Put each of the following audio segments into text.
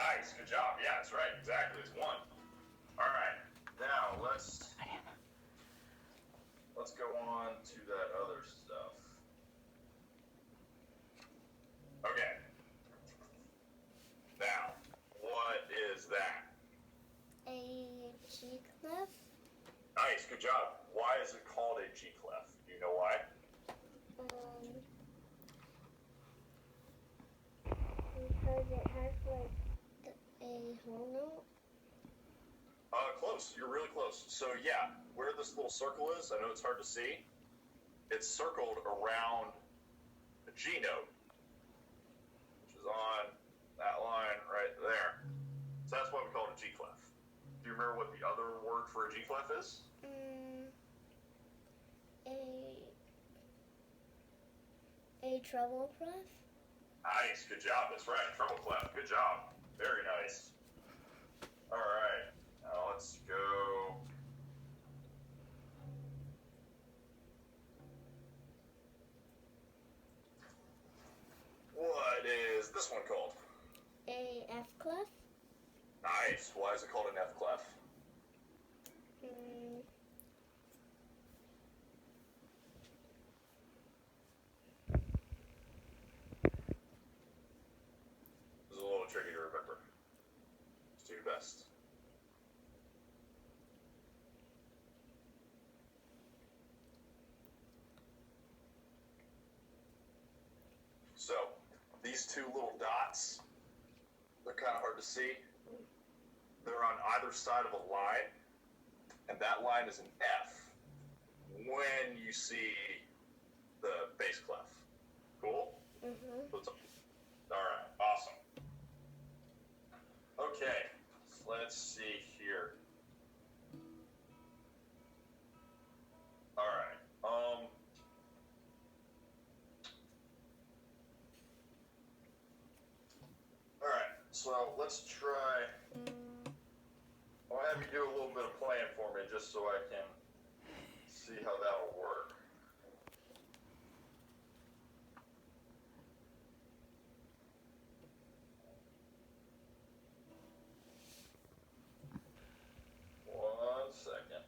Nice, good job. Yeah, that's right. Exactly, it's one. All right, now let's go on to that other stuff. Okay. Now, what is that? A G clef. Nice, good job. Why is it called a G clef? Do you know why? Because it has like a whole note. Close. You're really close. So yeah, where this little circle is, I know it's hard to see. It's circled around the G note, which is on that line right there. So that's why we call it a G clef. Do you remember what the other word for a G clef is? A treble clef. Nice, good job. That's right, treble clef. Good job. Very nice. All right, now let's go. What is this one called? A F clef. Nice. Why is it called an F clef? This is a little tricky to remember. Just do your best. So, these two little dots, they're kind of hard to see. They're on either side of a line, and that line is an F when you see the bass clef. Cool? Mm-hmm. All right, awesome. Okay, let's see here. All right. All right. So let's try. I'll have you do a little bit of playing for me, just so I can see how that'll work. One second.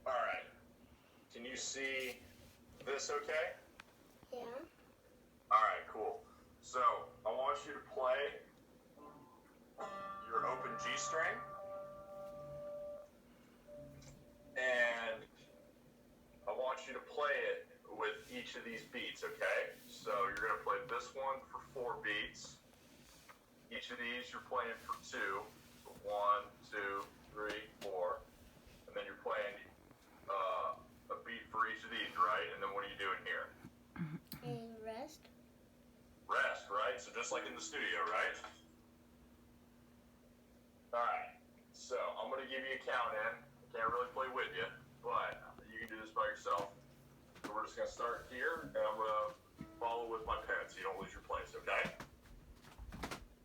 All right. Can you see this okay? Yeah. All right, cool. So I want you to play your open G string, and I want you to play it with each of these beats, okay? So you're going to play this one for 4 beats. Each of these you're playing for 2. So 1, 2, 3, 4. And then you're playing a beat for each of these, right? And then what are you doing here? A rest. Rest, right? So just like in the studio, right? All right. So I'm going to give you a count in. I can't really play with you, but you can do this by yourself. So we're just going to start here, and I'm going to follow with my pen so you don't lose your place, okay?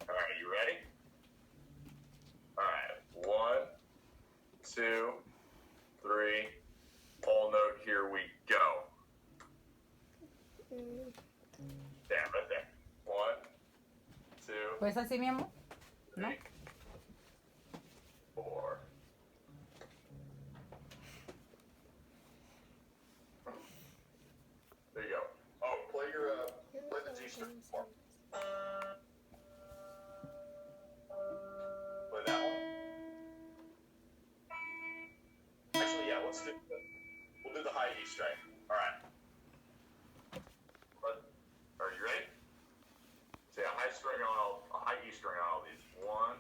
All right, you ready? All right, 1, 2, 3, whole note, here we go. Damn, right there. 1, 2. ¿Pues así, mi amor? ¿No? 4. There you go. Oh, play the G string for me. Play that one. Actually, yeah, we'll do the high E string. All right. Are you ready? Say a high E string on all these. 1,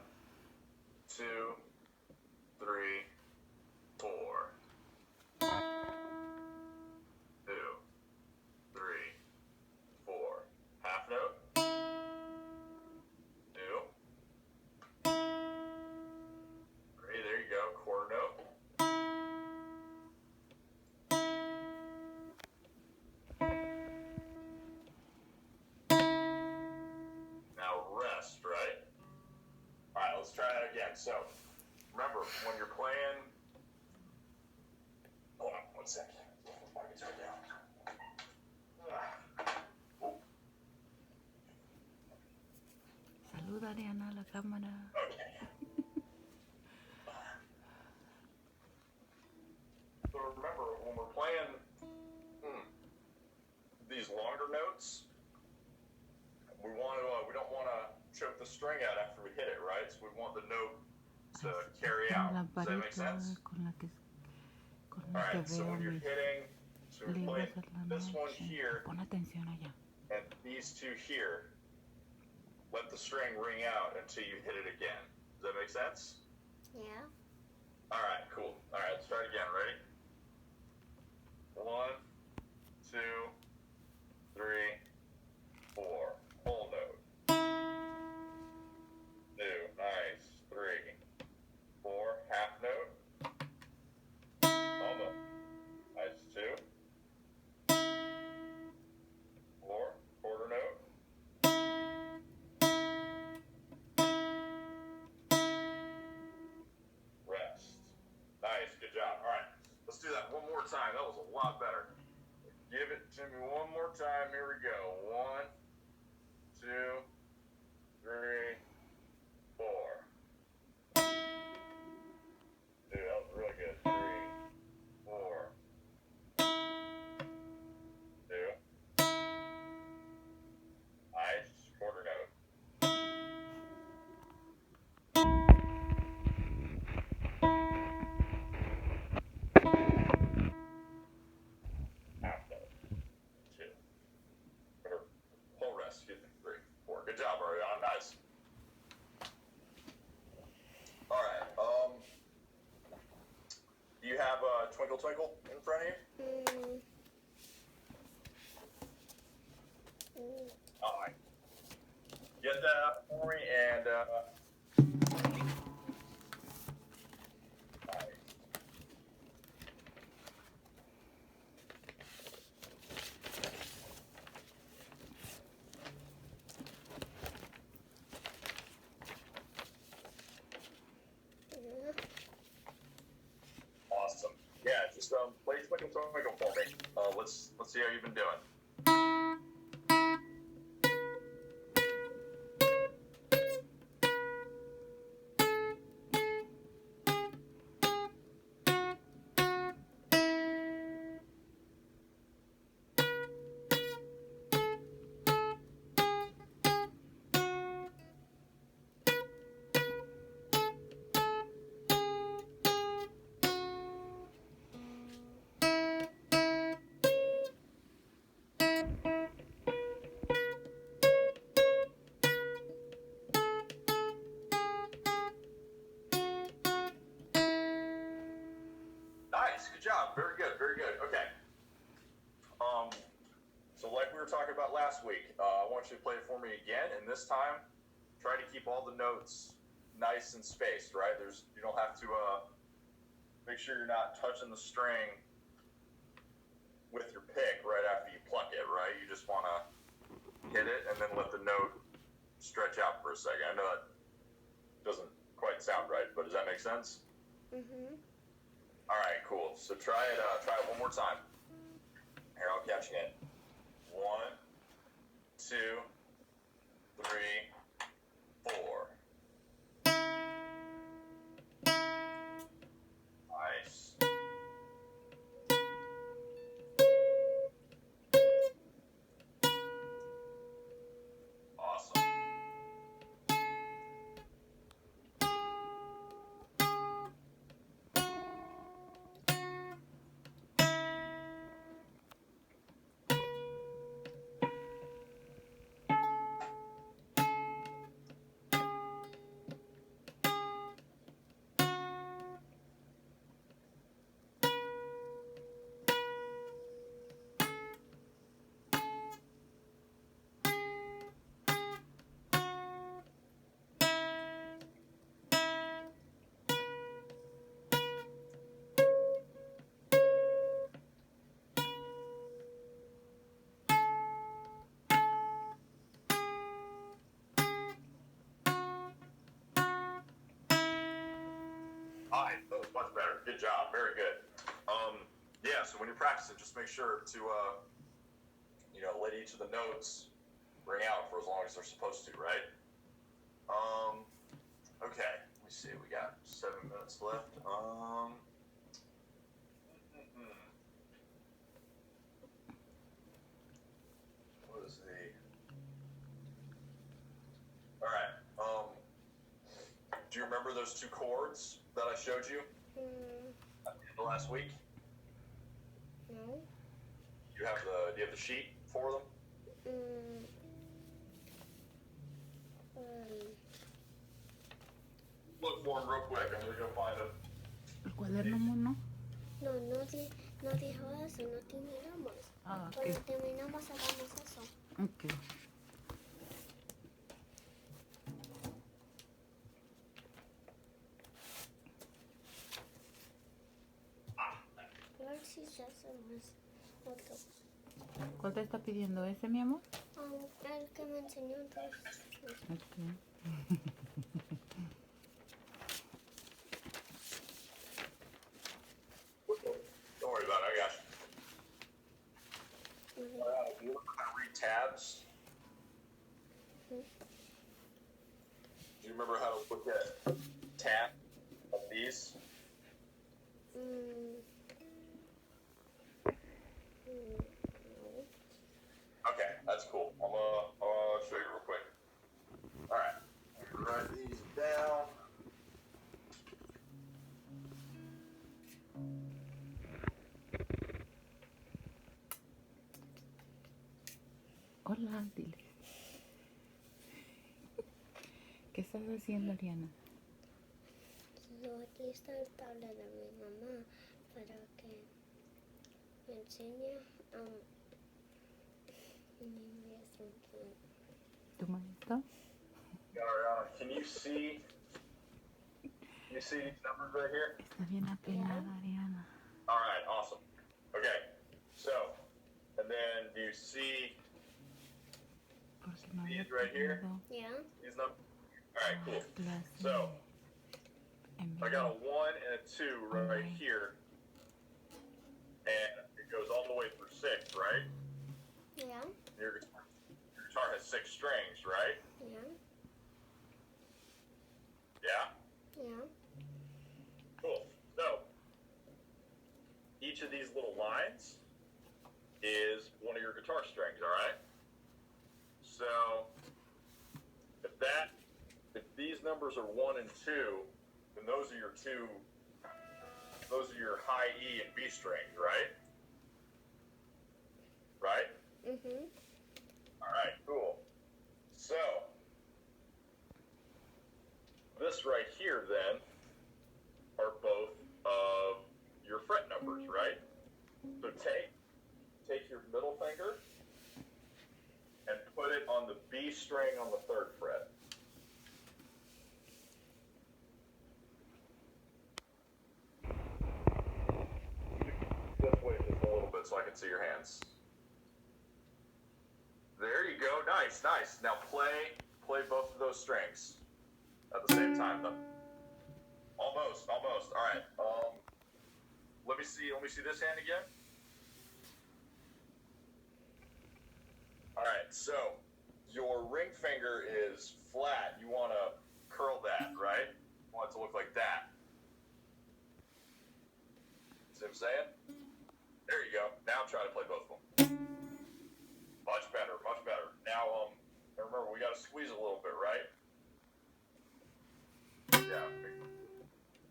2, 3, 4. 2, 3, 4. Half note. 2. 3. There you go. Quarter note. Now rest, right? All right, let's try that again. So remember, when you're playing, oh, One sec. My guitar down. Saluda, Ariana, a la cámara. Okay. So remember, when we're playing these longer notes, we don't want to choke the string out after we hit it, right? So we want the note to carry out. Does that make sense? All right. So when you're hitting, so we're playing this one here Pon atención allá. and these two here. Let the string ring out until you hit it again. Does that make sense? Yeah. All right, cool. All right, let's try it again. Ready? 1, 2, 3, 4. Whole note. 2, nice. 3, 4, half note. Almost. Nice. 2, 4, quarter note. Rest. Nice, good job. All right, let's do that one more time. That was a lot better. Give it to me one more time. Here we go. 1, 2, 3, 4. Dude, that was really good. 3, 4. 2. Nice. Quarter note. Half note. 2. Or whole rest, excuse me. 3, 4. Good job, Ariana. Nice. All right. Do you have Twinkle Twinkle in front of you? All right. Get that for me and nice. Awesome. Yeah, just play Twinkle Twinkle for me. Let's see how you've been doing. Nice, good job. Very good, very good. Okay. So like we were talking about last week, I want you to play it for me again, and this time, try to keep all the notes nice and spaced, right? You don't have to make sure you're not touching the string with your pick right after you pluck it, right? You just want to hit it and then let the note stretch out for a second. I know that doesn't quite sound right, but does that make sense? Mhm. All right, cool. So try it one more time. Here, I'll catch it. 1, 2, 3, 4. Nice. Awesome. All right, that was much better. Good job. Very good. Yeah, so when you're practicing, just make sure to, let each of the notes ring out for as long as they're supposed to, right? Okay, let me see, we got 7 minutes left. What is all right, do you remember those 2 chords that I showed you at the end of last week? No. Do you have the sheet for them? Look for them real quick. I'm gonna go find them. ¿El cuaderno mono? No, no dijo eso, no terminamos. Ah, ok. Cuando terminamos hagamos eso. Ok. A ver si se hace más otro. ¿Cuál te está pidiendo ese, mi amor? El que me enseñó entonces. Ok. Don't worry about it. I got you. Do you learn how to read tabs? Do you remember how to look at tab of these? No. Okay, that's cool. I'm gonna show you real quick. All right, write these down. Hola, dile. ¿Qué estás haciendo, Ariana? Aquí está el tablet de mi mamá para que me enseñe mi maestro. ¿Tu maestro? Ariana, can you see these numbers right here? Está bien apelada, Ariana. All right, awesome. Okay, so, and then do you see Porque no these había right here? pedido Yeah. These numbers? All right, cool. clase So, en I got a vivo. 1 and a 2 right Okay. here, and it goes all the way through 6, right? Yeah. Your guitar has 6 strings, right? Yeah. Yeah? Yeah. Cool. So, each of these little lines is one of your guitar strings, all right? So, if these numbers are 1 and 2, then those are your high E and B strings, right? Right? Mhm. All right, cool. So, this right here then are both of your fret numbers, right? So take your middle finger and put it on the B string on the 3rd fret. This way just a little bit so I can see your hands. There you go. Nice, nice. Now play both of those strings at the same time, though. Almost. All right. Let me see this hand again. All right. So your ring finger is flat. You want to curl that, right? You want it to look like that. See what I'm saying? There you go. Now I'm trying to play both of them. Much better. Now, remember, we got to squeeze a little bit, right? Yeah.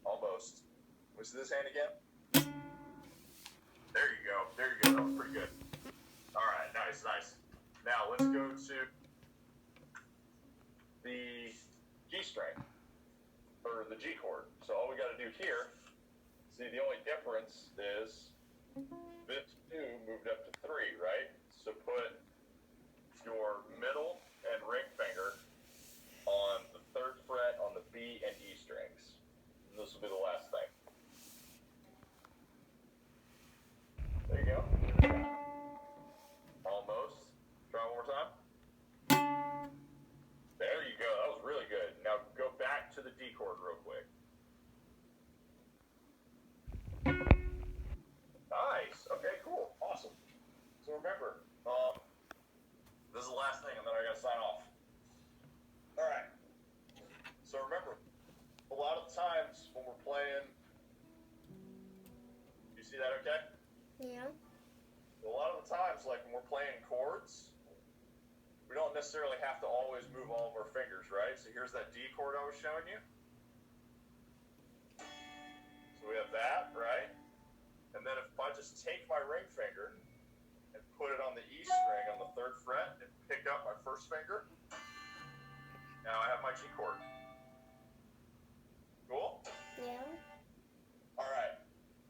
Almost. Let me see this hand again. There you go. That was pretty good. All right. Nice. Now, let's go to the G string, or the G chord. So all we got to do here, see, the only difference is this 2 moved up to 3, right? So put your middle and ring finger on the 3rd fret on the B and E strings. And this will be the last thing. There you go. Almost. Try one more time. There you go. That was really good. Now go back to the D chord real quick. Nice. See that okay? Yeah. A lot of the times, like when we're playing chords, we don't necessarily have to always move all of our fingers, right? So here's that D chord I was showing you. So we have that, right? And then if I just take my ring finger and put it on the E string on the 3rd fret and pick up my 1st finger, now I have my G chord. Cool? Yeah. All right.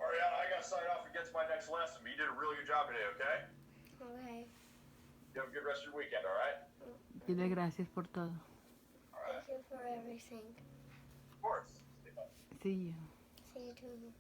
Ariana, I got to sign off and get to my next lesson, but you did a really good job today, okay? Okay. You have a good rest of your weekend, all right? Dile gracias por todo. All right. Thank you for everything. Of course. See you. See you too.